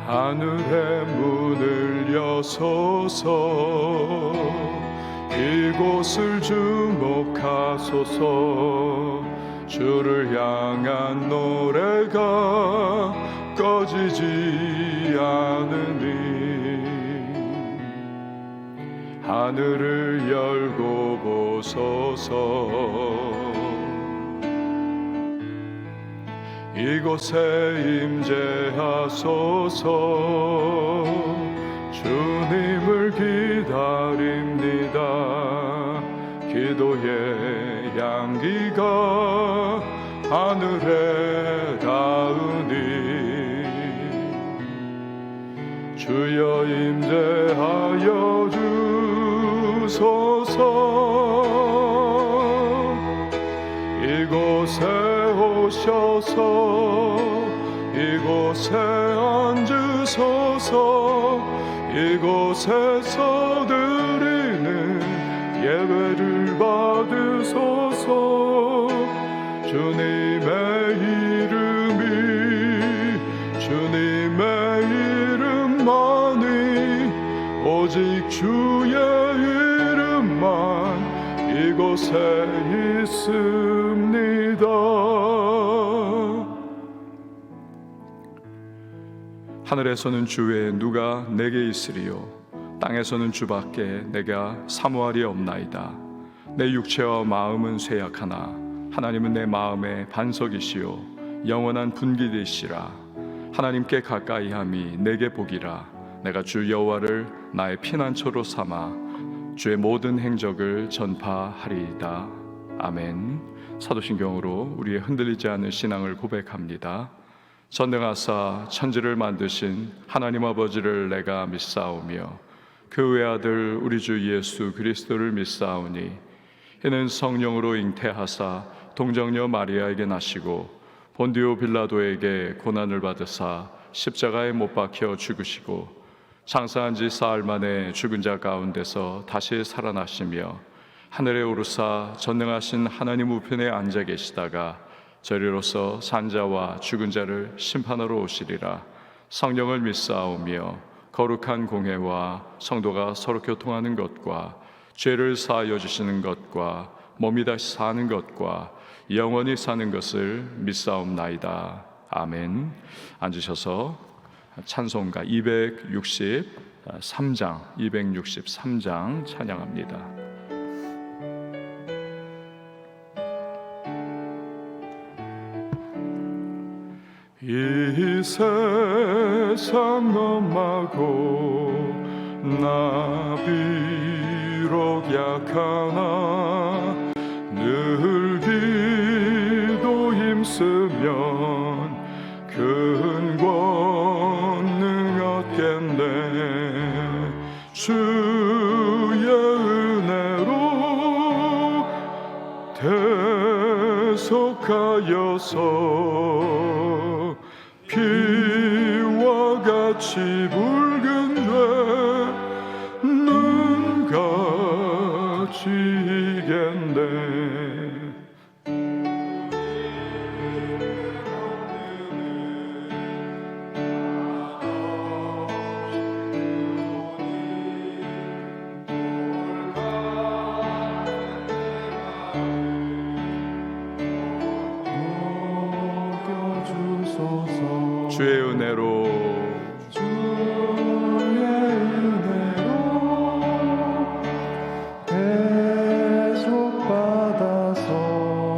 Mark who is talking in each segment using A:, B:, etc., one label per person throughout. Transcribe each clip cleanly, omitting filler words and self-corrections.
A: 하늘의 문을 여소서. 이곳을 주목하소서. 주를 향한 노래가 꺼지지 않으니 하늘을 열고 보소서. 이곳에 임재하소서. 주님을 기다립니다. 기도의 향기가 하늘에 닿으니 주여 임재하여 주소서. 이곳에 오셔서 이곳에 앉으소서. 이곳에서 드리는 예배를 받으소서. 주님의 이름이 주님의 이름만이 오직 주의 이름만 이곳에 있습니다. 하늘에서는 주 외에 누가 내게 있으리요. 땅에서는 주밖에 내가 사모하리 없나이다. 내 육체와 마음은 쇠약하나 하나님은 내 마음의 반석이시요 영원한 분기되시라. 하나님께 가까이함이 내게 복이라. 내가 주 여호와를 나의 피난처로 삼아 주의 모든 행적을 전파하리이다. 아멘. 사도신경으로 우리의 흔들리지 않는 신앙을 고백합니다. 전능하사 천지를 만드신 하나님 아버지를 내가 믿사오며 그 외아들 우리 주 예수 그리스도를 믿사오니 이는 성령으로 잉태하사 동정녀 마리아에게 나시고 본디오 빌라도에게 고난을 받으사 십자가에 못 박혀 죽으시고 장사한 지 사흘 만에 죽은 자 가운데서 다시 살아나시며 하늘에 오르사 전능하신 하나님 우편에 앉아 계시다가 저리로서 산자와 죽은 자를 심판하러 오시리라. 성령을 믿사오며 거룩한 공회와 성도가 서로 교통하는 것과 죄를 사하여 주시는 것과 몸이 다시 사는 것과 영원히 사는 것을 믿사옵나이다. 아멘. 앉으셔서 찬송가 263장 찬양합니다. 이 세상 엄하고 나 비록 약하나 늘 기도 힘쓰면 큰 권능 얻겠네. 주의 은혜로 대속하여서 피와 같이 붉은 죄 눈같이 이겠네. 주의 은혜로
B: 대속받아서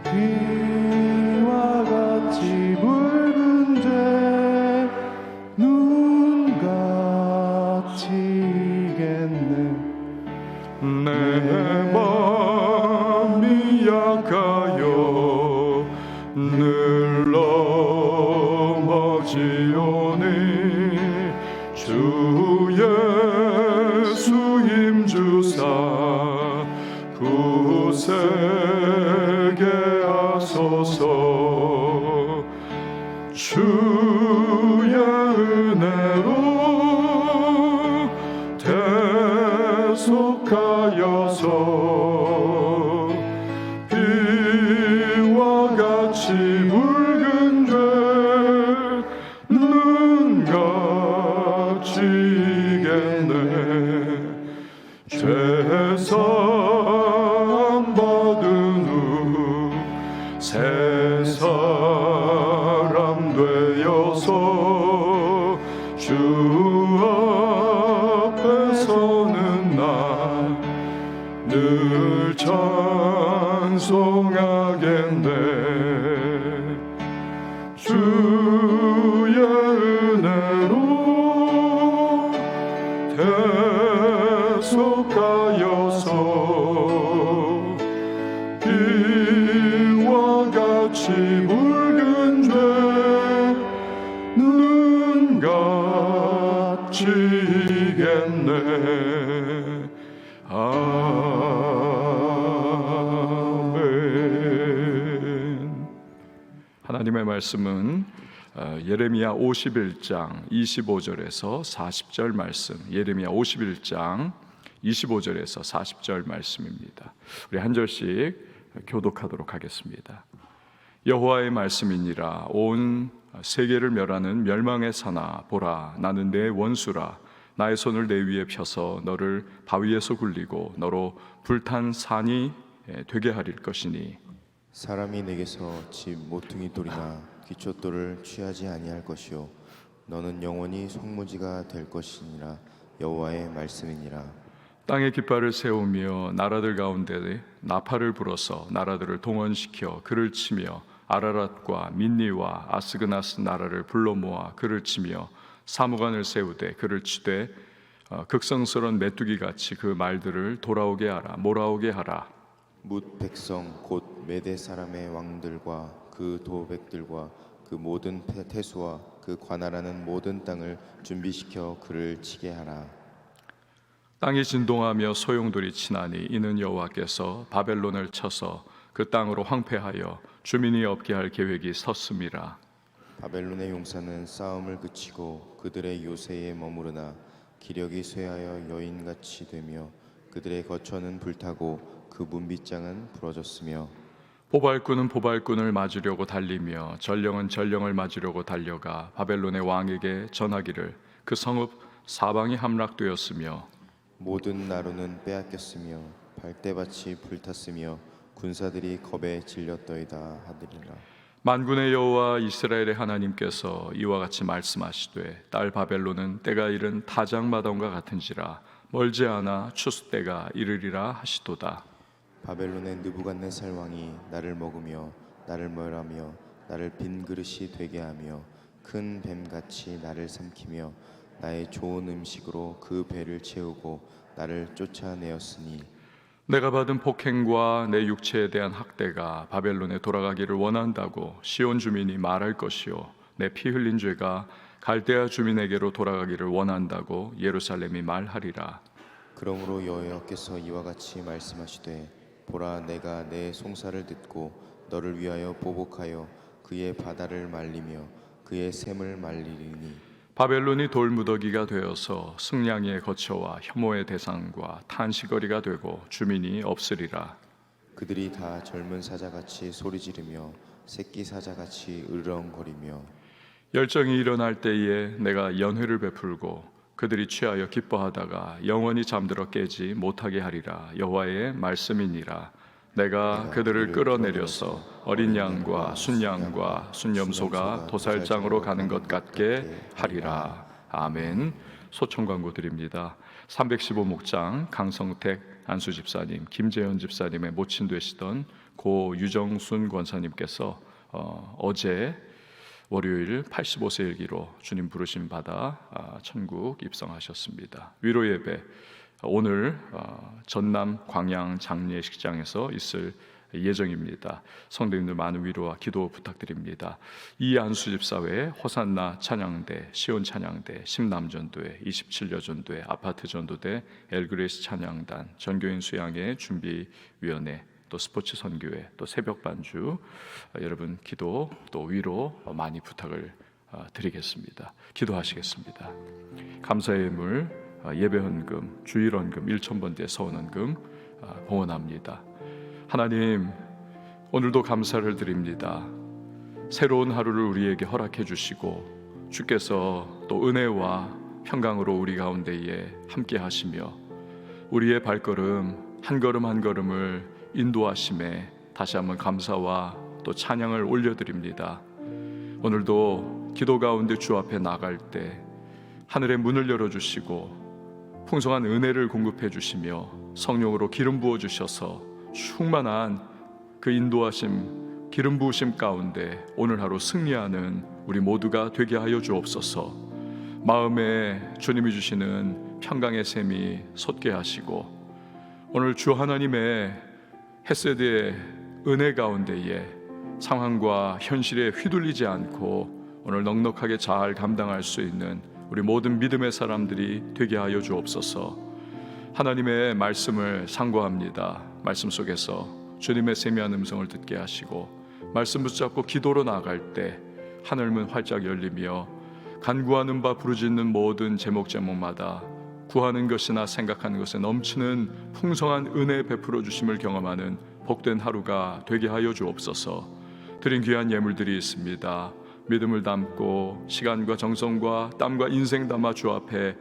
B: 피와 같이 붉은 죄 눈같이 이겠네.
A: 내 마음이 약하여 늘 넘어지오니 주 예수 힘주사 굳세게 하소서. 주의 은혜로 대속하여서 피와 같이 붉은 죄 눈 하소서. 주 앞에 서는 나 늘 찬송하겠네. 주의 은혜로 계속하여서 이와 같이 붉은 죄 눈같이 이겠네. 아멘. 하나님의 말씀은 예레미야 51장 25절에서 40절 말씀, 예레미야 51장 25절에서 40절 말씀입니다. 우리 한 절씩 교독하도록 하겠습니다. 여호와의 말씀이니라. 온 세계를 멸하는 멸망의 사나 보라, 나는 내 원수라. 나의 손을 내 위에 펴서 너를 바위에서 굴리고 너로 불탄 산이 되게 하릴 것이니.
C: 사람이 내게서 집 모퉁이 돌이나 기초돌을 취하지 아니할 것이요 너는 영원히 성무지가 될 것이니라. 여호와의 말씀이니라.
A: 땅에 깃발을 세우며 나라들 가운데 나팔을 불어서 나라들을 동원시켜 그를 치며 아라랏과 민니와 아스그나스 나라를 불러 모아 그를 치며 사무관을 세우되 그를 치되 극성스러운 메뚜기 같이 그 말들을 돌아오게 하라, 몰아오게 하라.
C: 뭇 백성 곧 메대 사람의 왕들과 그 도백들과 그 모든 태수와 그 관할하는 모든 땅을 준비시켜 그를 치게 하라.
A: 땅이 진동하며 소용돌이 치나니 이는 여호와께서 바벨론을 쳐서 그 땅으로 황폐하여 주민이 없게 할 계획이 섰음이라.
C: 바벨론의 용사는 싸움을 그치고 그들의 요새에 머무르나 기력이 쇠하여 여인같이 되며 그들의 거처는 불타고 그 문빗장은 부러졌으며
A: 보발꾼은 보발꾼을 맞으려고 달리며 전령은 전령을 맞으려고 달려가 바벨론의 왕에게 전하기를 그 성읍 사방이 함락되었으며
C: 모든 나루는 빼앗겼으며 발대밭이 불탔으며 군사들이 겁에 질렸더이다 하리라.
A: 만군의 여호와 이스라엘의 하나님께서 이와 같이 말씀하시되 딸 바벨론은 때가 이른 타작마당과 같은지라 멀지 않아 추수 때가 이르리라 하시도다.
C: 바벨론의 느부갓네살 왕이 나를 먹으며 나를 멸하며 나를 빈 그릇이 되게 하며 큰 뱀같이 나를 삼키며 나의 좋은 음식으로 그 배를 채우고 나를 쫓아내었으니
A: 내가 받은 폭행과 내 육체에 대한 학대가 바벨론에 돌아가기를 원한다고 시온 주민이 말할 것이요 내 피 흘린 죄가 갈대아 주민에게로 돌아가기를 원한다고 예루살렘이 말하리라.
C: 그러므로 여호와께서 이와 같이 말씀하시되 보라 내가 내 송사를 듣고 너를 위하여 보복하여 그의 바다를 말리며 그의 샘을 말리리니
A: 바벨론이 돌무더기가 되어서 승냥이의 거처와 혐오의 대상과 탄식거리가 되고 주민이 없으리라.
C: 그들이 다 젊은 사자같이 소리지르며 새끼 사자같이 으르렁거리며
A: 열정이 일어날 때에 내가 연회를 베풀고 그들이 취하여 기뻐하다가 영원히 잠들어 깨지 못하게 하리라. 여호와의 말씀이니라. 내가 그들을 끌어내려서 어린 양과 순양과 순염소가 도살장으로 가는 것 같게 하리라. 아멘. 소청 광고 드립니다. 315목장 강성택 안수 집사님, 김재현 집사님의 모친 되시던 고 유정순 권사님께서 어제 월요일 85세 일기로 주님 부르심 받아 천국 입성하셨습니다. 위로 예배 오늘 전남 광양 장례식장에서 있을 예정입니다. 성도님들 많은 위로와 기도 부탁드립니다. 이안수 집사회 호산나 찬양대, 시온 찬양대, 심남전도회, 27여 전도회, 아파트 전도대, 엘그레이스 찬양단, 전교인 수양회 준비위원회, 또 스포츠 선교회, 또 새벽 반주, 여러분 기도 또 위로 많이 부탁을 드리겠습니다. 기도하시겠습니다. 감사의 예물 예배헌금, 주일헌금 1,000번대 서원헌금 봉헌합니다. 하나님, 오늘도 감사를 드립니다. 새로운 하루를 우리에게 허락해 주시고 주께서 또 은혜와 평강으로 우리 가운데에 함께 하시며 우리의 발걸음 한 걸음 한 걸음을 인도하심에 다시 한번 감사와 또 찬양을 올려드립니다. 오늘도 기도 가운데 주 앞에 나갈 때 하늘의 문을 열어주시고 풍성한 은혜를 공급해 주시며 성령으로 기름 부어 주셔서 충만한 그 인도하심, 기름 부으심 가운데 오늘 하루 승리하는 우리 모두가 되게 하여 주옵소서. 마음에 주님이 주시는 평강의 샘이 솟게 하시고 오늘 주 하나님의 헤세드의 은혜 가운데에 상황과 현실에 휘둘리지 않고 오늘 넉넉하게 잘 감당할 수 있는 우리 모든 믿음의 사람들이 되게 하여 주옵소서. 하나님의 말씀을 상고합니다. 말씀 속에서 주님의 세미한 음성을 듣게 하시고 말씀 붙잡고 기도로 나아갈 때 하늘문 활짝 열리며 간구하는 바 부르짖는 모든 제목마다 구하는 것이나 생각하는 것에 넘치는 풍성한 은혜 베풀어 주심을 경험하는 복된 하루가 되게 하여 주옵소서. 드린 귀한 예물들이 있습니다. 믿음을 담고 시간과 정성과 땀과 인생 담아 주 앞에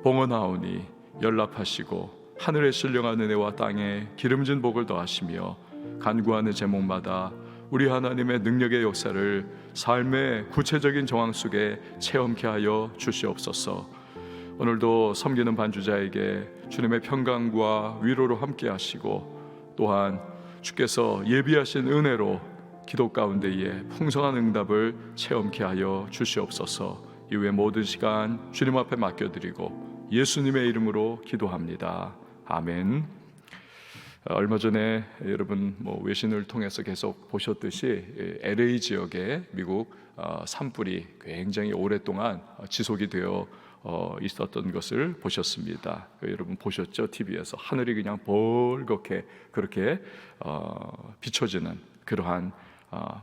A: 봉헌하오니 연락하시고 하늘의 신령한 은혜와 땅에 기름진 복을 더하시며 간구하는 제목마다 우리 하나님의 능력의 역사를 삶의 구체적인 정황 속에 체험케 하여 주시옵소서. 오늘도 섬기는 반주자에게 주님의 평강과 위로로 함께 하시고 또한 주께서 예비하신 은혜로 기도 가운데에 풍성한 응답을 체험케 하여 주시옵소서. 이후에 모든 시간 주님 앞에 맡겨드리고 예수님의 이름으로 기도합니다. 아멘. 얼마 전에 여러분 외신을 통해서 계속 보셨듯이 LA 지역에 미국 산불이 굉장히 오랫동안 지속이 되어 있었던 것을 보셨습니다. 여러분 보셨죠? TV에서 하늘이 그냥 벌겋게 그렇게 비춰지는 그러한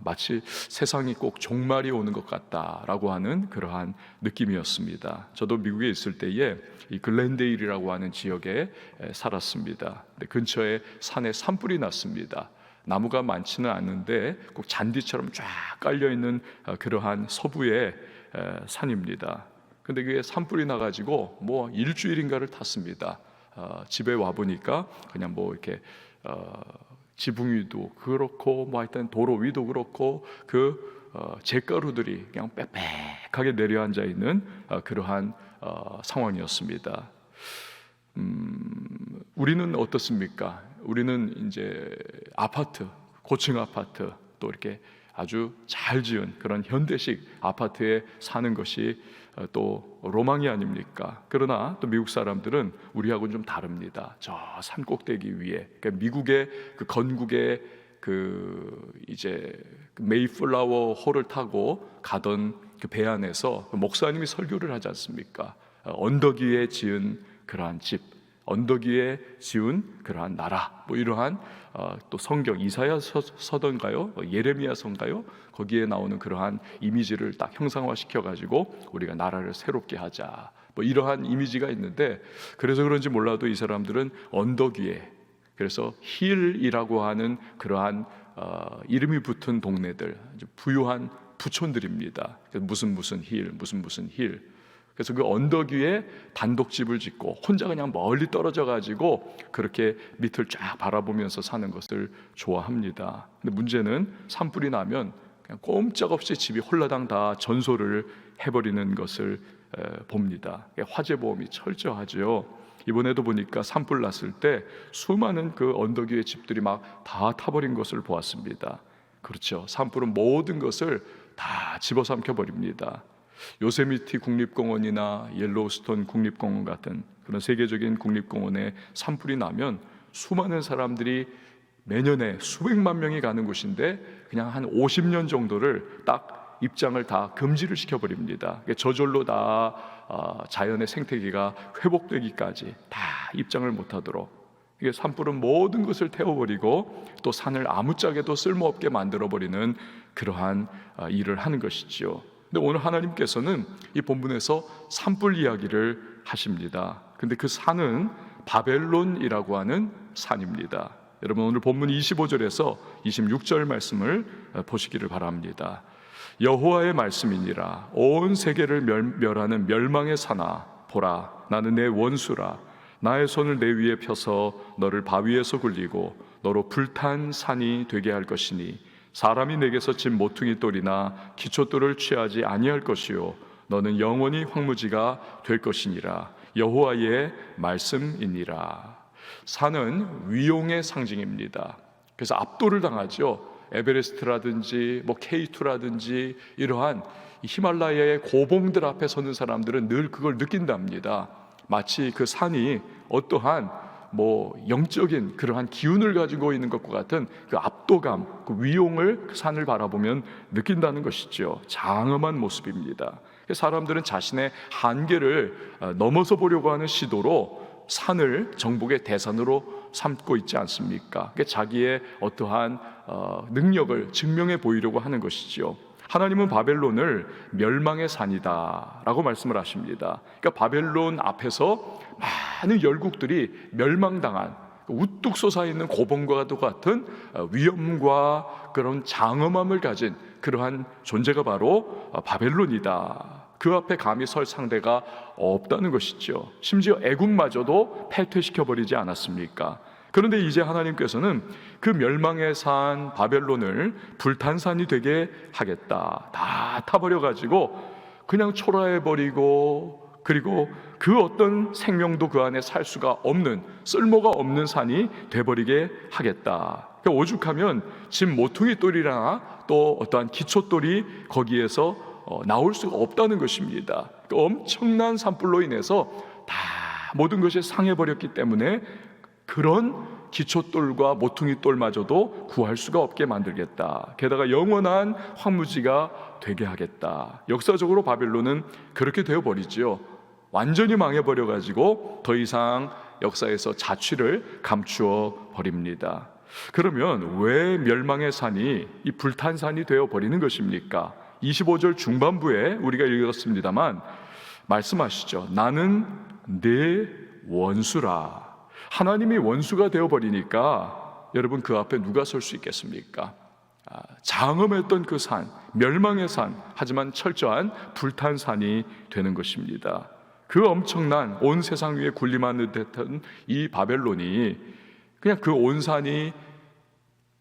A: 마치 세상이 꼭 종말이 오는 것 같다라고 하는 그러한 느낌이었습니다. 저도 미국에 있을 때에 이 글렌데일이라고 하는 지역에 살았습니다. 근처에 산에 산불이 났습니다. 나무가 많지는 않은데 꼭 잔디처럼 쫙 깔려 있는 그러한 서부의 산입니다. 근데 그게 산불이 나가지고 일주일인가를 탔습니다. 집에 와 보니까 그냥 이렇게 지붕 위도 그렇고 하여튼 도로 위도 그렇고 잿가루들이 그냥 빽빽하게 내려앉아 있는 그러한 상황이었습니다. 우리는 어떻습니까? 우리는 이제 아파트, 고층 아파트 또 이렇게 아주 잘 지은 그런 현대식 아파트에 사는 것이 또 로망이 아닙니까? 그러나 또 미국 사람들은 우리하고는 좀 다릅니다. 저 산 꼭대기 위에, 그러니까 미국의 그 건국의 이제 메이플라워 호를 타고 가던 그 배 안에서 목사님이 설교를 하지 않습니까? 언덕 위에 지은 그러한 집, 언덕 위에 지은 그러한 나라, 이러한 또 성경 이사야서던가요, 예레미야서인가요? 거기에 나오는 그러한 이미지를 딱 형상화시켜 가지고 우리가 나라를 새롭게 하자, 이러한 이미지가 있는데, 그래서 그런지 몰라도 이 사람들은 언덕 위에, 그래서 힐이라고 하는 그러한 이름이 붙은 동네들, 부유한 부촌들입니다. 무슨 힐, 무슨 힐. 그래서 그 언덕 위에 단독집을 짓고 혼자 그냥 멀리 떨어져 가지고 그렇게 밑을 쫙 바라보면서 사는 것을 좋아합니다. 근데 문제는 산불이 나면 그냥 꼼짝없이 집이 홀라당 다 전소를 해버리는 것을 봅니다. 화재 보험이 철저하죠. 이번에도 보니까 산불 났을 때 수많은 그 언덕 위의 집들이 막 다 타버린 것을 보았습니다. 그렇죠. 산불은 모든 것을 다 집어삼켜 버립니다. 요세미티 국립공원이나 옐로우스톤 국립공원 같은 그런 세계적인 국립공원에 산불이 나면 수많은 사람들이 매년에 수백만 명이 가는 곳인데 그냥 한 50년 정도를 딱 입장을 다 금지를 시켜버립니다. 저절로 다 자연의 생태계가 회복되기까지 다 입장을 못하도록, 이게 산불은 모든 것을 태워버리고 또 산을 아무짝에도 쓸모없게 만들어버리는 그러한 일을 하는 것이지요. 근데 오늘 하나님께서는 이 본문에서 산불 이야기를 하십니다. 근데 그 산은 바벨론이라고 하는 산입니다. 여러분 오늘 본문 25절에서 26절 말씀을 보시기를 바랍니다. 여호와의 말씀이니라. 온 세계를 멸하는 멸망의 산아, 보라, 나는 내 원수라. 나의 손을 내 위에 펴서 너를 바위에서 굴리고 너로 불탄 산이 되게 할 것이니 사람이 내게서 진 모퉁이 돌이나 기초돌을 취하지 아니할 것이요 너는 영원히 황무지가 될 것이니라. 여호와의 말씀이니라. 산은 위용의 상징입니다. 그래서 압도를 당하죠. 에베레스트라든지 K2라든지 이러한 히말라야의 고봉들 앞에 서는 사람들은 늘 그걸 느낀답니다. 마치 그 산이 어떠한 영적인 그러한 기운을 가지고 있는 것과 같은 그 압도감, 그 위용을 그 산을 바라보면 느낀다는 것이죠. 장엄한 모습입니다. 사람들은 자신의 한계를 넘어서 보려고 하는 시도로 산을 정복의 대산으로 삼고 있지 않습니까? 자기의 어떠한 능력을 증명해 보이려고 하는 것이죠. 하나님은 바벨론을 멸망의 산이다 라고 말씀을 하십니다. 그러니까 바벨론 앞에서 많은 열국들이 멸망당한 우뚝 솟아있는 고봉과 같은 위엄과 그런 장엄함을 가진 그러한 존재가 바로 바벨론이다. 그 앞에 감히 설 상대가 없다는 것이죠. 심지어 애국마저도 패퇴시켜버리지 않았습니까? 그런데 이제 하나님께서는 그 멸망의 산 바벨론을 불탄산이 되게 하겠다. 다 타버려가지고 그냥 초라해버리고, 그리고 그 어떤 생명도 그 안에 살 수가 없는, 쓸모가 없는 산이 돼버리게 하겠다. 그러니까 오죽하면 진 모퉁이 돌이나 또 어떠한 기초돌이 거기에서 나올 수가 없다는 것입니다. 그 엄청난 산불로 인해서 다 모든 것이 상해버렸기 때문에 그런 기초돌과 모퉁이돌마저도 구할 수가 없게 만들겠다. 게다가 영원한 황무지가 되게 하겠다. 역사적으로 바벨론은 그렇게 되어버리죠. 완전히 망해버려가지고 더 이상 역사에서 자취를 감추어 버립니다. 그러면 왜 멸망의 산이 이 불탄산이 되어버리는 것입니까? 25절 중반부에 우리가 읽었습니다만 말씀하시죠. 나는 내 원수라. 하나님이 원수가 되어버리니까 여러분 그 앞에 누가 설 수 있겠습니까? 장엄했던 그 산, 멸망의 산, 하지만 철저한 불탄산이 되는 것입니다. 그 엄청난 온 세상 위에 군림하는 듯한 이 바벨론이 그냥 그 온 산이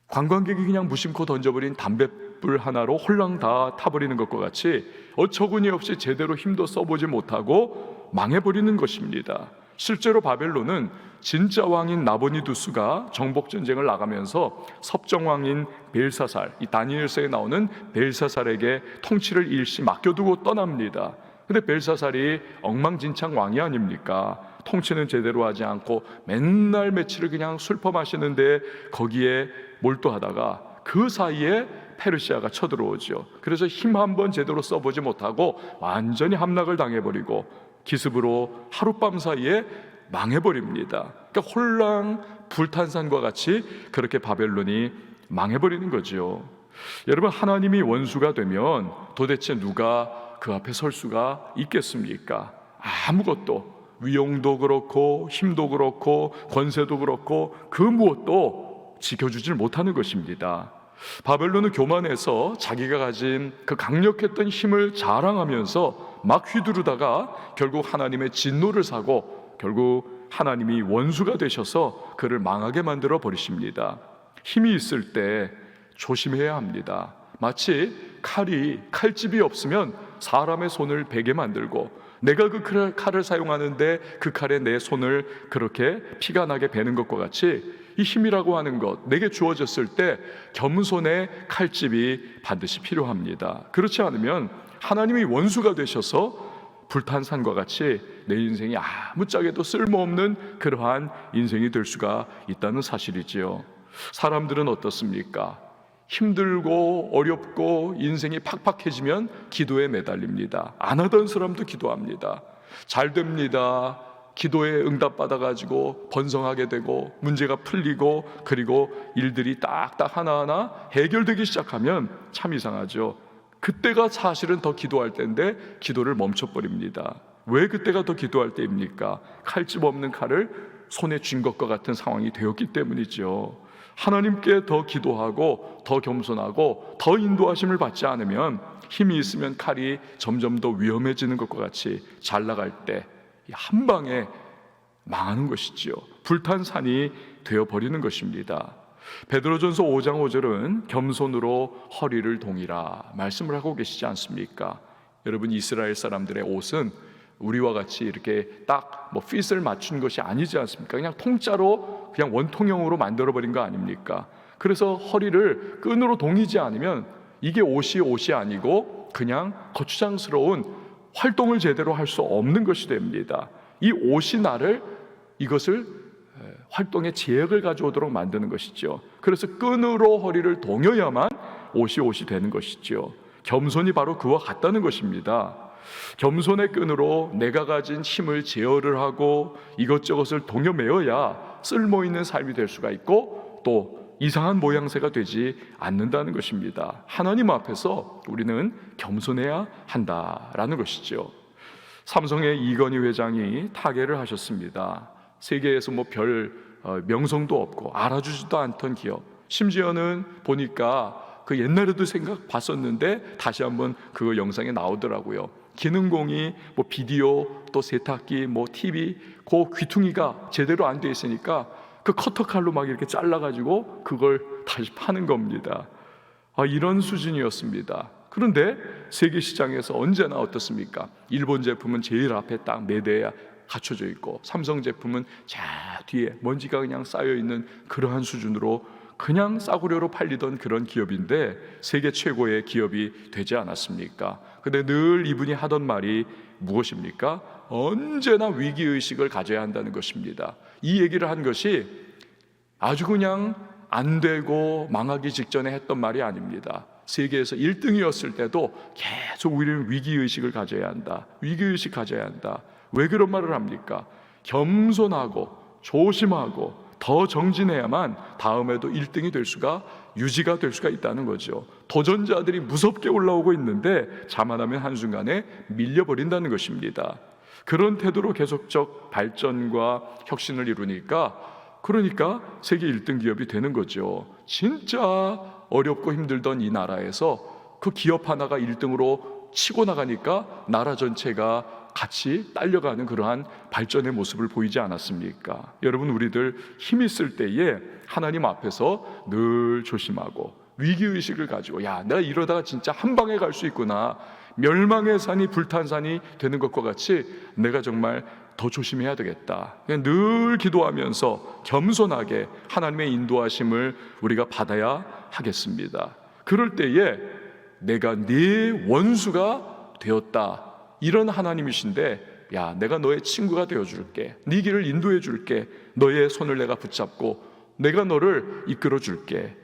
A: 관광객이 그냥 무심코 던져버린 담뱃불 하나로 홀랑 다 타버리는 것과 같이 어처구니 없이 제대로 힘도 써보지 못하고 망해버리는 것입니다. 실제로 바벨론은 진짜 왕인 나보니두스가 정복전쟁을 나가면서 섭정왕인 벨사살, 이 다니엘서에 나오는 벨사살에게 통치를 일시 맡겨두고 떠납니다. 근데 벨사살이 엉망진창 왕이 아닙니까? 통치는 제대로 하지 않고 맨날 며칠을 그냥 술 퍼마시는데 거기에 몰두하다가 그 사이에 페르시아가 쳐들어오죠. 그래서 힘 한번 제대로 써보지 못하고 완전히 함락을 당해버리고 기습으로 하룻밤 사이에 망해버립니다. 그러니까 홀랑 불탄산과 같이 그렇게 바벨론이 망해버리는 거죠. 여러분, 하나님이 원수가 되면 도대체 누가 그 앞에 설 수가 있겠습니까? 아무것도, 위용도 그렇고 힘도 그렇고 권세도 그렇고 그 무엇도 지켜주질 못하는 것입니다. 바벨론은 교만해서 자기가 가진 그 강력했던 힘을 자랑하면서 막 휘두르다가 결국 하나님의 진노를 사고 결국 하나님이 원수가 되셔서 그를 망하게 만들어 버리십니다. 힘이 있을 때 조심해야 합니다. 마치 칼집이 없으면 사람의 손을 베게 만들고 내가 그 칼을 사용하는데 그 칼에 내 손을 그렇게 피가 나게 베는 것과 같이 이 힘이라고 하는 것 내게 주어졌을 때 겸손의 칼집이 반드시 필요합니다. 그렇지 않으면 하나님이 원수가 되셔서 불탄산과 같이 내 인생이 아무짝에도 쓸모없는 그러한 인생이 될 수가 있다는 사실이지요. 사람들은 어떻습니까? 힘들고 어렵고 인생이 팍팍해지면 기도에 매달립니다. 안 하던 사람도 기도합니다. 잘 됩니다. 기도에 응답받아가지고 번성하게 되고 문제가 풀리고 그리고 일들이 딱딱 하나하나 해결되기 시작하면 참 이상하죠. 그때가 사실은 더 기도할 때인데 기도를 멈춰버립니다. 왜 그때가 더 기도할 때입니까? 칼집 없는 칼을 손에 쥔 것과 같은 상황이 되었기 때문이죠. 하나님께 더 기도하고 더 겸손하고 더 인도하심을 받지 않으면 힘이 있으면 칼이 점점 더 위험해지는 것과 같이 잘 나갈 때 한 방에 망하는 것이지요. 불탄산이 되어버리는 것입니다. 베드로전서 5장 5절은 겸손으로 허리를 동이라 말씀을 하고 계시지 않습니까? 여러분, 이스라엘 사람들의 옷은 우리와 같이 이렇게 딱 뭐 핏을 맞춘 것이 아니지 않습니까? 그냥 통짜로 그냥 원통형으로 만들어버린 거 아닙니까? 그래서 허리를 끈으로 동이지 않으면 이게 옷이 아니고 그냥 거추장스러운 활동을 제대로 할 수 없는 것이 됩니다. 이 옷이 이것을 활동의 제약을 가져오도록 만드는 것이죠. 그래서 끈으로 허리를 동여야만 옷이 되는 것이죠. 겸손이 바로 그와 같다는 것입니다. 겸손의 끈으로 내가 가진 힘을 제어를 하고 이것저것을 동여매어야 쓸모있는 삶이 될 수가 있고 또 이상한 모양새가 되지 않는다는 것입니다. 하나님 앞에서 우리는 겸손해야 한다라는 것이죠. 삼성의 이건희 회장이 타계를 하셨습니다. 세계에서 별 명성도 없고 알아주지도 않던 기업, 심지어는 보니까 그 옛날에도 봤었는데 다시 한번 그 영상에 나오더라고요. 기능공이 비디오 또 세탁기 TV 그 귀퉁이가 제대로 안 돼 있으니까 그 커터칼로 막 이렇게 잘라가지고 그걸 다시 파는 겁니다. 이런 수준이었습니다. 그런데 세계 시장에서 언제나 어떻습니까? 일본 제품은 제일 앞에 딱 4대에 갖춰져 있고 삼성 제품은 자 뒤에 먼지가 그냥 쌓여 있는 그러한 수준으로 그냥 싸구려로 팔리던 그런 기업인데 세계 최고의 기업이 되지 않았습니까? 근데 늘 이분이 하던 말이 무엇입니까? 언제나 위기의식을 가져야 한다는 것입니다. 이 얘기를 한 것이 아주 그냥 안 되고 망하기 직전에 했던 말이 아닙니다. 세계에서 1등이었을 때도 계속 우리는 위기의식을 가져야 한다. 위기의식 가져야 한다. 왜 그런 말을 합니까? 겸손하고 조심하고 더 정진해야만 다음에도 1등이 유지가 될 수가 있다는 거죠. 도전자들이 무섭게 올라오고 있는데 자만하면 한순간에 밀려버린다는 것입니다. 그런 태도로 계속적 발전과 혁신을 이루니까 그러니까 세계 1등 기업이 되는 거죠. 진짜 어렵고 힘들던 이 나라에서 그 기업 하나가 1등으로 치고 나가니까 나라 전체가 같이 딸려가는 그러한 발전의 모습을 보이지 않았습니까? 여러분, 우리들 힘 있을 때에 하나님 앞에서 늘 조심하고 위기의식을 가지고 내가 이러다가 진짜 한 방에 갈 수 있구나, 멸망의 산이 불탄산이 되는 것과 같이 내가 정말 더 조심해야 되겠다, 늘 기도하면서 겸손하게 하나님의 인도하심을 우리가 받아야 하겠습니다. 그럴 때에 내가 네 원수가 되었다, 이런 하나님이신데 내가 너의 친구가 되어줄게, 네 길을 인도해줄게, 너의 손을 내가 붙잡고 내가 너를 이끌어줄게,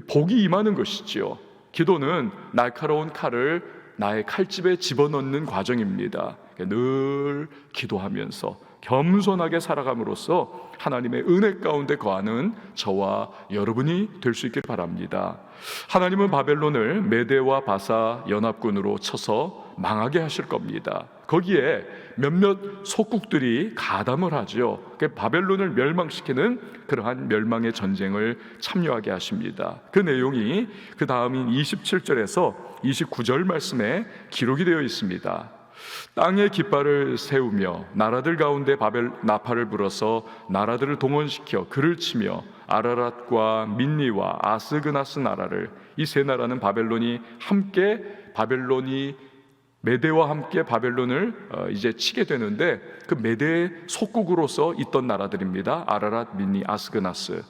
A: 복이 임하는 것이지요. 기도는 날카로운 칼을 나의 칼집에 집어넣는 과정입니다. 늘 기도하면서 겸손하게 살아감으로써 하나님의 은혜 가운데 거하는 저와 여러분이 될 수 있길 바랍니다. 하나님은 바벨론을 메대와 바사 연합군으로 쳐서 망하게 하실 겁니다. 거기에 몇몇 속국들이 가담을 하죠. 바벨론을 멸망시키는 그러한 멸망의 전쟁을 참여하게 하십니다. 그 내용이 그 다음인 27절에서 29절 말씀에 기록이 되어 있습니다. 땅에 깃발을 세우며 나라들 가운데 나팔을 불어서 나라들을 동원시켜 그를 치며 아라랏과 민니와 아스그나스 나라를, 이 세 나라는 바벨론이 메대와 함께 바벨론을 이제 치게 되는데 그 메대의 속국으로서 있던 나라들입니다. 아라랏, 민니, 아스그나스.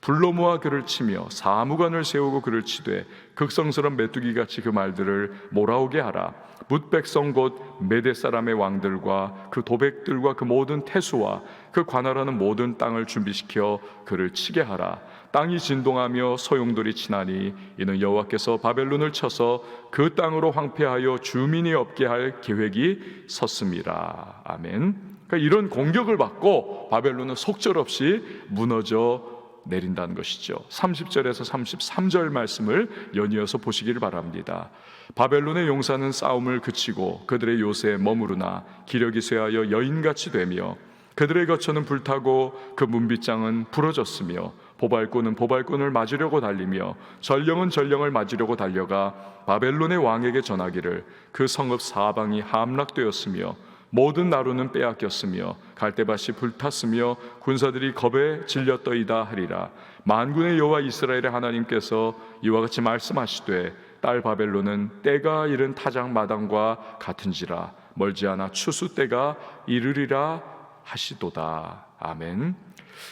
A: 불로 모아 그를 치며 사무관을 세우고 그를 치되 극성스러운 메뚜기같이 그 말들을 몰아오게 하라. 뭇백성 곧 메대 사람의 왕들과 그 도백들과 그 모든 태수와 그 관할하는 모든 땅을 준비시켜 그를 치게 하라. 땅이 진동하며 소용돌이 치나니 이는 여호와께서 바벨론을 쳐서 그 땅으로 황폐하여 주민이 없게 할 계획이 섰음이라. 아멘. 그러니까 이런 공격을 받고 바벨론은 속절없이 무너져 내린다는 것이죠. 30절에서 33절 말씀을 연이어서 보시기를 바랍니다. 바벨론의 용사는 싸움을 그치고 그들의 요새에 머무르나 기력이 쇠하여 여인같이 되며 그들의 거처는 불타고 그 문빗장은 부러졌으며 보발꾼은 보발꾼을 맞으려고 달리며 전령은 전령을 맞으려고 달려가 바벨론의 왕에게 전하기를 그 성읍 사방이 함락되었으며 모든 나루는 빼앗겼으며 갈대밭이 불탔으며 군사들이 겁에 질렸더이다 하리라. 만군의 여호와 이스라엘의 하나님께서 이와 같이 말씀하시되 딸 바벨론은 때가 이른 타작 마당과 같은지라 멀지 않아 추수 때가 이르리라 하시도다. 아멘.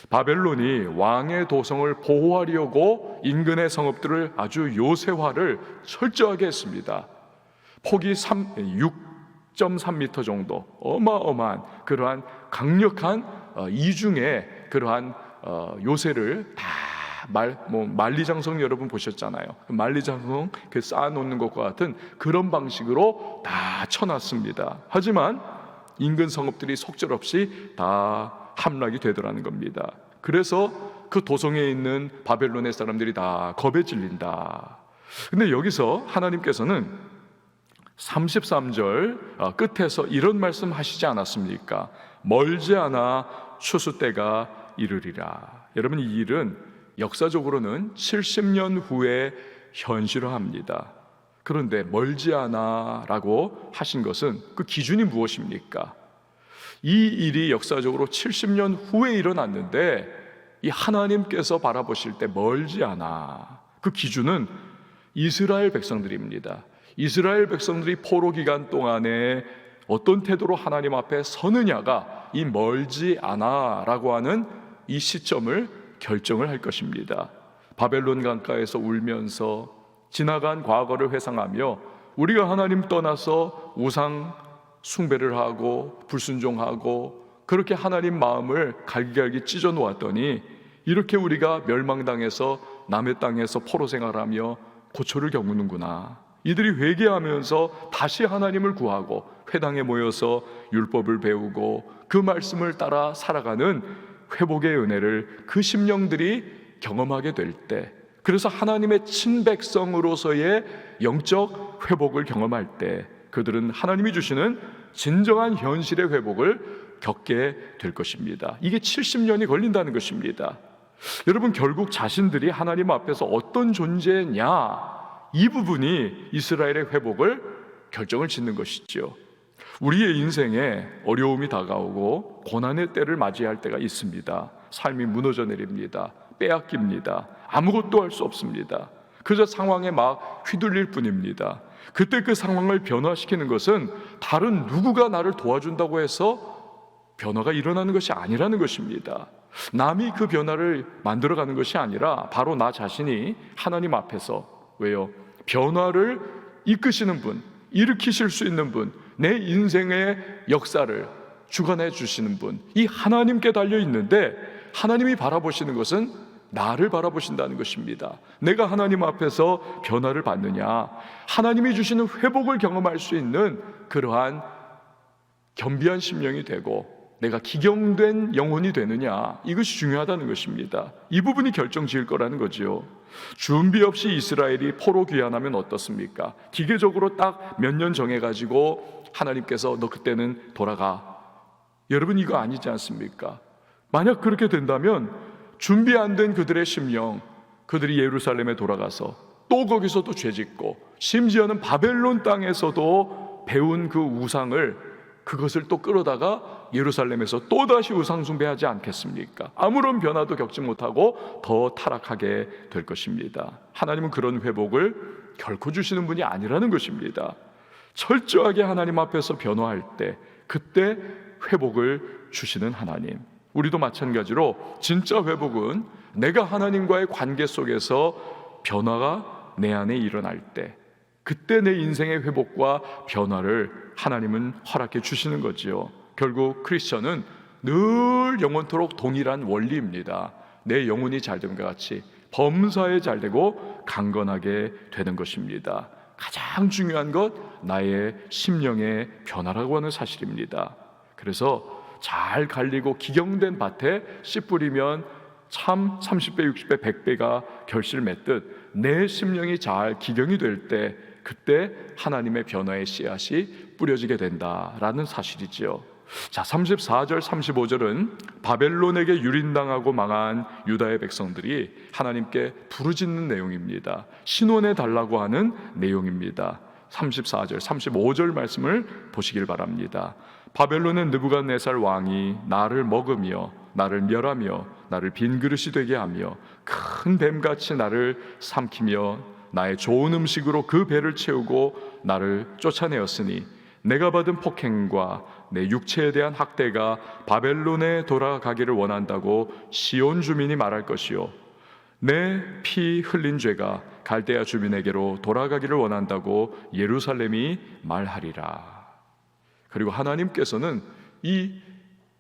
A: 바벨론이 왕의 도성을 보호하려고 인근의 성읍들을 아주 요새화를 철저하게 했습니다. 폭이 6.3m 정도, 어마어마한 그러한 강력한 이중의 그러한 요새를 다 만리장성 여러분 보셨잖아요. 만리장성 쌓아놓는 것과 같은 그런 방식으로 다 쳐놨습니다. 하지만 인근 성읍들이 속절없이 다 함락이 되더라는 겁니다. 그래서 그 도성에 있는 바벨론의 사람들이 다 겁에 질린다. 근데 여기서 하나님께서는 33절 끝에서 이런 말씀 하시지 않았습니까? 멀지 않아 추수 때가 이르리라. 여러분, 이 일은 역사적으로는 70년 후에 현실화합니다. 그런데 멀지 않아 라고 하신 것은 그 기준이 무엇입니까? 이 일이 역사적으로 70년 후에 일어났는데 이 하나님께서 바라보실 때 멀지 않아, 그 기준은 이스라엘 백성들입니다. 이스라엘 백성들이 포로 기간 동안에 어떤 태도로 하나님 앞에 서느냐가 이 멀지 않아 라고 하는 이 시점을 결정을 할 것입니다. 바벨론 강가에서 울면서 지나간 과거를 회상하며 우리가 하나님 떠나서 우상 숭배를 하고 불순종하고 그렇게 하나님 마음을 갈기갈기 찢어 놓았더니 이렇게 우리가 멸망당해서 남의 땅에서 포로 생활하며 고초를 겪는구나. 이들이 회개하면서 다시 하나님을 구하고 회당에 모여서 율법을 배우고 그 말씀을 따라 살아가는 회복의 은혜를 그 심령들이 경험하게 될 때, 그래서 하나님의 친백성으로서의 영적 회복을 경험할 때 그들은 하나님이 주시는 진정한 현실의 회복을 겪게 될 것입니다. 이게 70년이 걸린다는 것입니다. 여러분, 결국 자신들이 하나님 앞에서 어떤 존재냐, 이 부분이 이스라엘의 회복을 결정을 짓는 것이죠. 우리의 인생에 어려움이 다가오고 고난의 때를 맞이할 때가 있습니다. 삶이 무너져 내립니다. 빼앗깁니다. 아무것도 할 수 없습니다. 그저 상황에 막 휘둘릴 뿐입니다. 그때 그 상황을 변화시키는 것은 다른 누구가 나를 도와준다고 해서 변화가 일어나는 것이 아니라는 것입니다. 남이 그 변화를 만들어가는 것이 아니라 바로 나 자신이 하나님 앞에서, 왜요? 변화를 이끄시는 분, 일으키실 수 있는 분, 내 인생의 역사를 주관해 주시는 분, 이 하나님께 달려 있는데 하나님이 바라보시는 것은 나를 바라보신다는 것입니다. 내가 하나님 앞에서 변화를 받느냐, 하나님이 주시는 회복을 경험할 수 있는 그러한 겸비한 심령이 되고 내가 기경된 영혼이 되느냐, 이것이 중요하다는 것입니다. 이 부분이 결정지을 거라는 거죠. 준비 없이 이스라엘이 포로 귀환하면 어떻습니까? 기계적으로 딱 몇 년 정해가지고 하나님께서 너 그때는 돌아가. 여러분, 이거 아니지 않습니까? 만약 그렇게 된다면 준비 안 된 그들의 심령, 그들이 예루살렘에 돌아가서 또 거기서도 죄짓고 심지어는 바벨론 땅에서도 배운 그 우상을, 그것을 또 끌어다가 예루살렘에서 또다시 우상 숭배하지 않겠습니까? 아무런 변화도 겪지 못하고 더 타락하게 될 것입니다. 하나님은 그런 회복을 결코 주시는 분이 아니라는 것입니다. 철저하게 하나님 앞에서 변화할 때 그때 회복을 주시는 하나님. 우리도 마찬가지로 진짜 회복은 내가 하나님과의 관계 속에서 변화가 내 안에 일어날 때, 그때 내 인생의 회복과 변화를 하나님은 허락해 주시는 거지요. 결국 크리스천은 늘 영원토록 동일한 원리입니다. 내 영혼이 잘 됨과 같이 범사에 잘 되고 강건하게 되는 것입니다. 가장 중요한 것, 나의 심령의 변화라고 하는 사실입니다. 그래서 잘 갈리고 기경된 밭에 씨 뿌리면 참 30배, 60배, 100배가 결실 맺듯 내 심령이 잘 기경이 될 때, 그때 하나님의 변화의 씨앗이 뿌려지게 된다라는 사실이지요. 자, 34절, 35절은 바벨론에게 유린당하고 망한 유다의 백성들이 하나님께 부르짖는 내용입니다. 신원해 달라고 하는 내용입니다. 34절, 35절 말씀을 보시길 바랍니다. 바벨론의 느부갓네살 왕이 나를 먹으며 나를 멸하며 나를 빈 그릇이 되게 하며 큰 뱀같이 나를 삼키며 나의 좋은 음식으로 그 배를 채우고 나를 쫓아내었으니 내가 받은 폭행과 내 육체에 대한 학대가 바벨론에 돌아가기를 원한다고 시온 주민이 말할 것이요 내 피 흘린 죄가 갈대아 주민에게로 돌아가기를 원한다고 예루살렘이 말하리라. 그리고 하나님께서는 이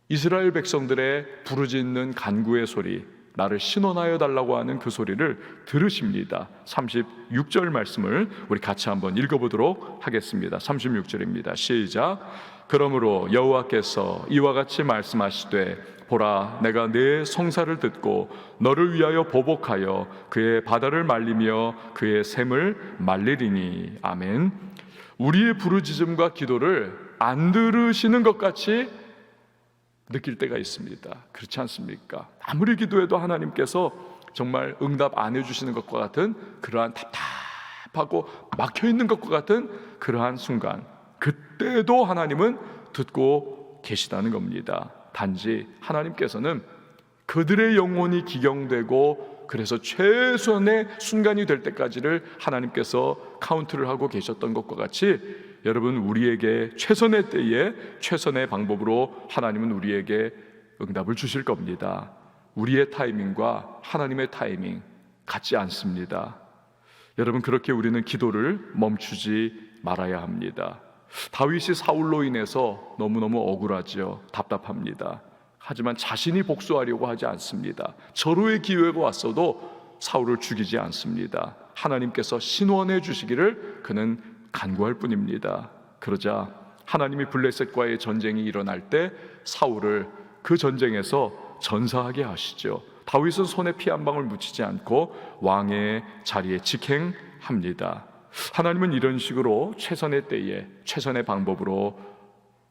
A: 이스라엘 백성들의 부르짖는 간구의 소리, 나를 신원하여 달라고 하는 그 소리를 들으십니다. 36절 말씀을 우리 같이 한번 읽어보도록 하겠습니다. 36절입니다. 시작. 그러므로 여호와께서 이와 같이 말씀하시되 보라, 내가 내 성사를 듣고 너를 위하여 보복하여 그의 바다를 말리며 그의 샘을 말리리니. 아멘. 우리의 부르짖음과 기도를 안 들으시는 것 같이 느낄 때가 있습니다. 그렇지 않습니까? 아무리 기도해도 하나님께서 정말 응답 안 해주시는 것과 같은 그러한 답답하고 막혀있는 것과 같은 그러한 순간, 그때도 하나님은 듣고 계시다는 겁니다. 단지 하나님께서는 그들의 영혼이 기경되고 그래서 최선의 순간이 될 때까지를 하나님께서 카운트를 하고 계셨던 것과 같이 여러분, 우리에게 최선의 때에 최선의 방법으로 하나님은 우리에게 응답을 주실 겁니다. 우리의 타이밍과 하나님의 타이밍 같지 않습니다. 여러분, 그렇게 우리는 기도를 멈추지 말아야 합니다. 다윗이 사울로 인해서 너무너무 억울하죠. 답답합니다. 하지만 자신이 복수하려고 하지 않습니다. 절호의 기회가 왔어도 사울을 죽이지 않습니다. 하나님께서 신원해 주시기를 그는 간구할 뿐입니다. 그러자 하나님이 블레셋과의 전쟁이 일어날 때 사울을 그 전쟁에서 전사하게 하시죠. 다윗은 손에 피 한 방울 묻히지 않고 왕의 자리에 직행합니다. 하나님은 이런 식으로 최선의 때에 최선의 방법으로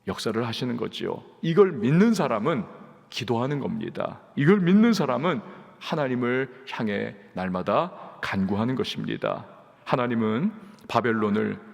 A: 역사를 하시는 거지요. 이걸 믿는 사람은 기도하는 겁니다. 이걸 믿는 사람은 하나님을 향해 날마다 간구하는 것입니다. 하나님은 바벨론을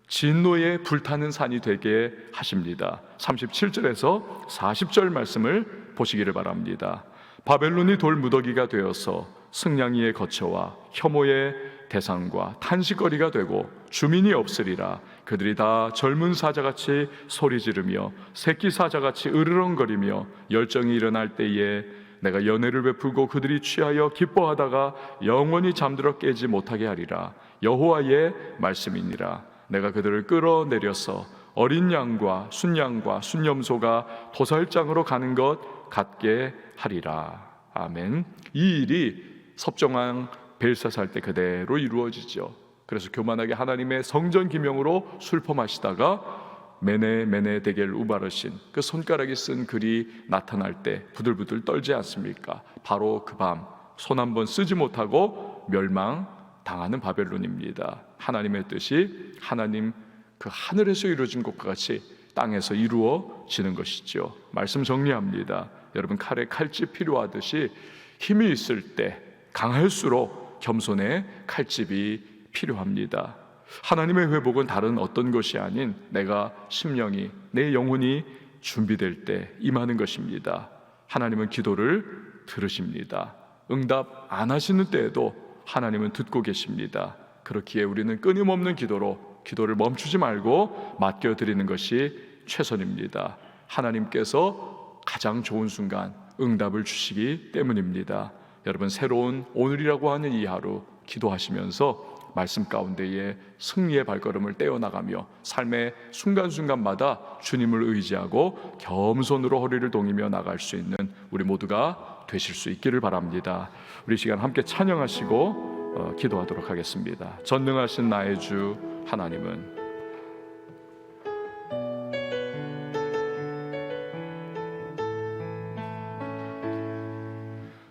A: 진노의 불타는 산이 되게 하십니다. 37절에서 40절 말씀을 보시기를 바랍니다. 바벨론이 돌무더기가 되어서 승냥이의 거처와 혐오의 대상과 탄식거리가 되고 주민이 없으리라. 그들이 다 젊은 사자같이 소리 지르며 새끼 사자같이 으르렁거리며 열정이 일어날 때에 내가 연회를 베풀고 그들이 취하여 기뻐하다가 영원히 잠들어 깨지 못하게 하리라. 여호와의 말씀이니라. 내가 그들을 끌어내려서 어린 양과 순양과 순염소가 도살장으로 가는 것 같게 하리라. 아멘. 이 일이 섭정왕 벨사살 때 그대로 이루어지죠. 그래서 교만하게 하나님의 성전 기명으로 술퍼마시다가 메네 데겔 우바르신 그 손가락이 쓴 글이 나타날 때 부들부들 떨지 않습니까? 바로 그 밤 손 한 번 쓰지 못하고 멸망당하는 바벨론입니다. 하나님의 뜻이 하나님 그 하늘에서 이루어진 것과 같이 땅에서 이루어지는 것이죠. 말씀 정리합니다. 여러분, 칼에 칼집 필요하듯이 힘이 있을 때 강할수록 겸손의 칼집이 필요합니다. 하나님의 회복은 다른 어떤 것이 아닌 내가 심령이, 내 영혼이 준비될 때 임하는 것입니다. 하나님은 기도를 들으십니다. 응답 안 하시는 때에도 하나님은 듣고 계십니다. 그렇기에 우리는 끊임없는 기도로 기도를 멈추지 말고 맡겨드리는 것이 최선입니다. 하나님께서 가장 좋은 순간 응답을 주시기 때문입니다. 여러분, 새로운 오늘이라고 하는 이 하루 기도하시면서 말씀 가운데에 승리의 발걸음을 떼어나가며 삶의 순간순간마다 주님을 의지하고 겸손으로 허리를 동이며 나갈 수 있는 우리 모두가 되실 수 있기를 바랍니다. 우리 시간 함께 찬양하시고 기도하도록 하겠습니다. 전능하신 나의 주 하나님은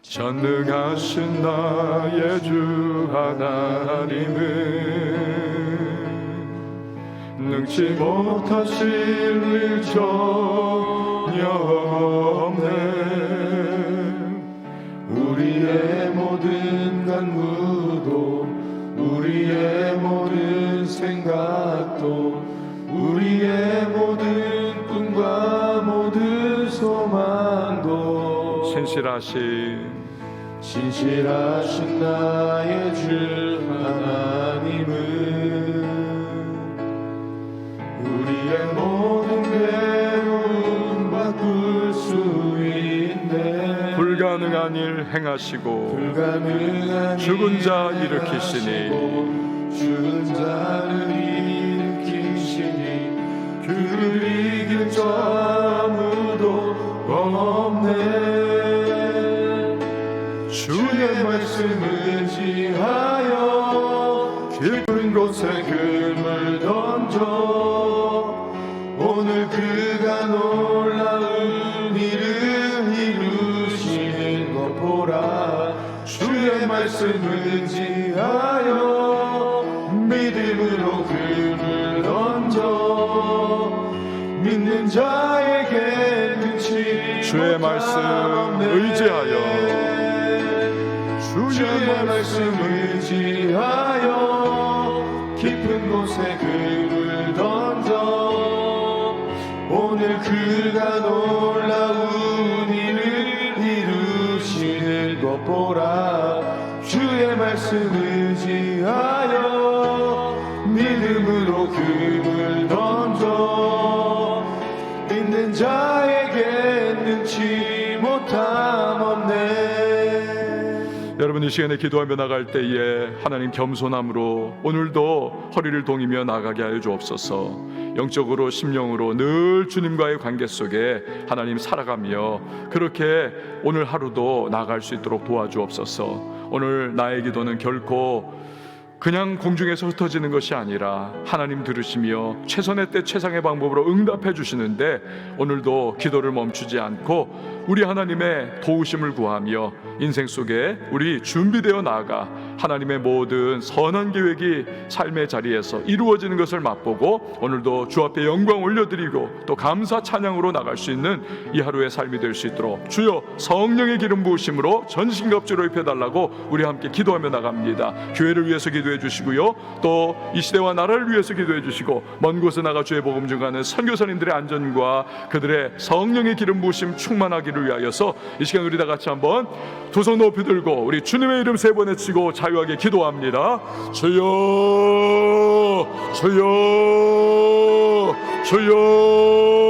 A: 전능하신 나의 주 하나님은 능치 못하실 일 전혀 없네.
B: 우리의 모든 간구도 우리의 모든 생각 신실하신 나의 주 하나님은 우리의 모든 괴로움 바꿀 수 있네.
A: 불가능한 일 행하시고
B: 불가능한
A: 죽은 자
B: 일
A: 일으키시니
B: 행하시고 죽은 자를 일으키시니 그를 이길 자 아무도 없네. 주의 말씀을 지하여 깊은 곳에 금을 던져 오늘 그가 놀라운 일을 이루시는 것 보라. 주의 말씀을 지하여 믿음으로 금을 던져 믿는 자에게 눈치
A: 주의 말씀 의지하여
B: 주의 말씀을 의지하여 깊은 곳에 금을 던져 오늘 그가 놀라운 일을 이루시는 것 보라. 주의 말씀을 의지하여 믿음으로 금을 던져 있는 자에게 능치 못함 없네.
A: 여러분, 이 시간에 기도하며 나갈 때에 하나님 겸손함으로 오늘도 허리를 동이며 나가게 하여 주옵소서. 영적으로 심령으로 늘 주님과의 관계 속에 하나님 살아가며 그렇게 오늘 하루도 나갈 수 있도록 도와주옵소서. 오늘 나의 기도는 결코 그냥 공중에서 흩어지는 것이 아니라 하나님 들으시며 최선의 때 최상의 방법으로 응답해 주시는데 오늘도 기도를 멈추지 않고 우리 하나님의 도우심을 구하며 인생 속에 우리 준비되어 나아가 하나님의 모든 선한 계획이 삶의 자리에서 이루어지는 것을 맛보고 오늘도 주 앞에 영광 올려드리고 또 감사 찬양으로 나갈 수 있는 이 하루의 삶이 될 수 있도록 주여 성령의 기름 부으심으로 전신갑주로 입혀달라고 우리 함께 기도하며 나갑니다. 교회를 위해서 기도해 주시고요, 또 이 시대와 나라를 위해서 기도해 주시고 먼 곳에 나가 주의 복음 전하는 선교사님들의 안전과 그들의 성령의 기름 부으심 충만하기를 위하여서 이 시간 우리 다 같이 한번 두 손 높이 들고 우리 주님의 이름 세 번 외치고 자유하게 기도합니다. 주여 주여 주여